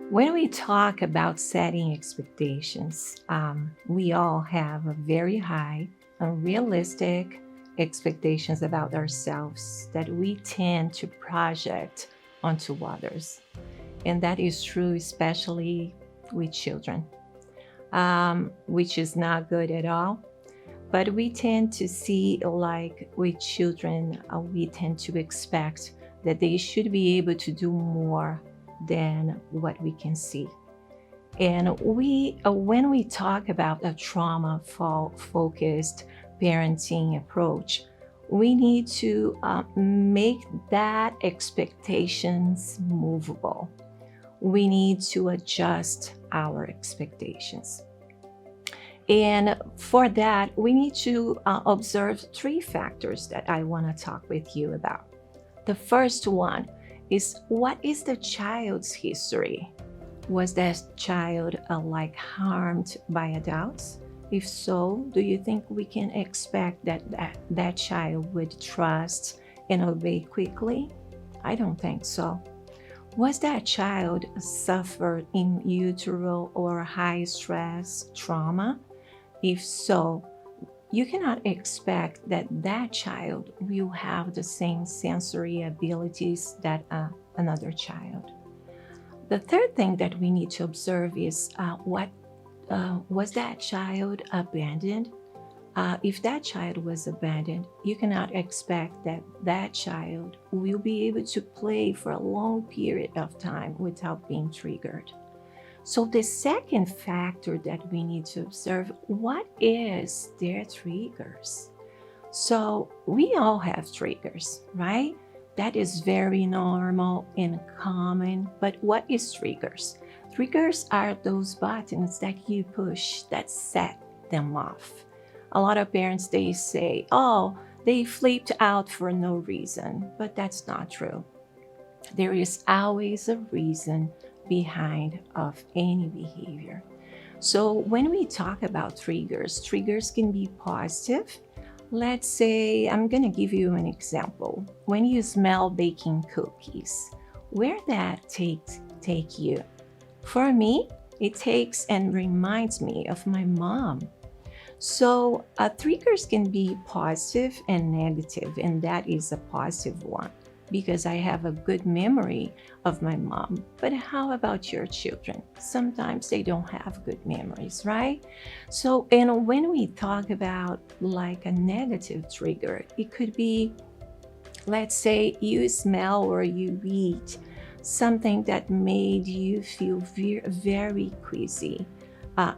When we talk about setting expectations, we all have a very high, unrealistic expectations about ourselves that we tend to project onto others. And that is true, especially with children, which is not good at all. But we tend to see, like with children, we tend to expect that they should be able to do more than what we can see. And when we talk about a trauma focused parenting approach, we need to make that expectations movable. We need to adjust our expectations. And for that, we need to observe three factors that I want to talk with you about. The first one is, what is the child's history? Was that child like harmed by adults? If so, do you think we can expect that child would trust and obey quickly? I don't think so. Was that child suffered in utero or high stress trauma? If so, you cannot expect that that child will have the same sensory abilities that another child. The third thing that we need to observe is what was that child abandoned? If that child was abandoned, you cannot expect that that child will be able to play for a long period of time without being triggered. So the second factor that we need to observe, what is their triggers? So we all have triggers, right? That is very normal and common. But what is triggers? Triggers are those buttons that you push that set them off. A lot of parents, they say, oh, they flipped out for no reason, but that's not true. There is always a reason behind of any behavior. So when we talk about triggers, triggers can be positive. Let's say, I'm going to give you an example. When you smell baking cookies, where that take you? For me, it takes and reminds me of my mom. So triggers can be positive and negative, and that is a positive one because I have a good memory of my mom. But how about your children? Sometimes they don't have good memories, right? So, and when we talk about like a negative trigger, it could be, let's say you smell or you eat something that made you feel very queasy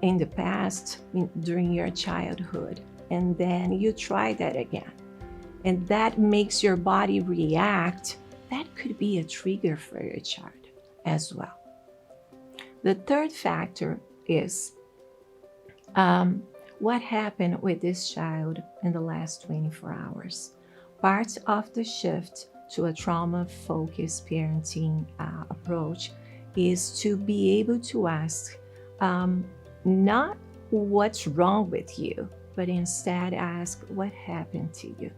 in the past, during your childhood, and then you try that again and that makes your body react. That could be a trigger for your child as well. The third factor is what happened with this child in the last 24 hours. Part of the shift to a trauma-focused parenting approach is to be able to ask not what's wrong with you, but instead ask what happened to you.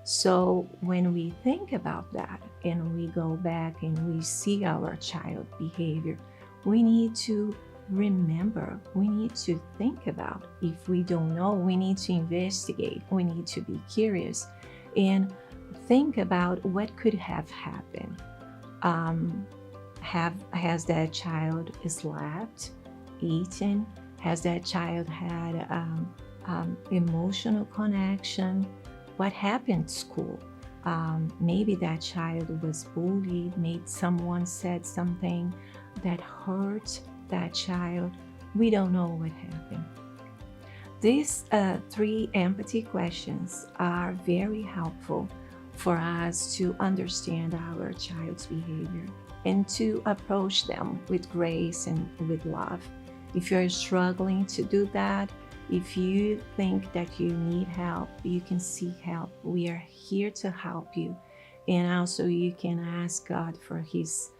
So when we think about that and we go back and we see our child behavior, we need to remember, we need to think about. If we don't know, we need to investigate, we need to be curious and think about what could have happened. Has that child slept, eaten? Has that child had emotional connection? What happened at school? Maybe that child was bullied, maybe someone said something that hurt that child. We don't know what happened. These three empathy questions are very helpful for us to understand our child's behavior and to approach them with grace and with love. If you're struggling to do that, if you think that you need help, you can seek help. We are here to help you. And also you can ask God for his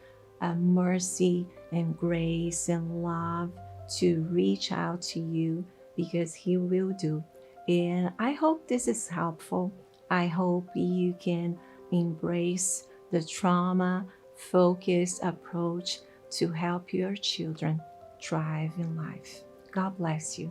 mercy and grace and love to reach out to you, because he will do. And I hope this is helpful. I hope you can embrace the trauma-focused approach to help your children thrive in life. God bless you.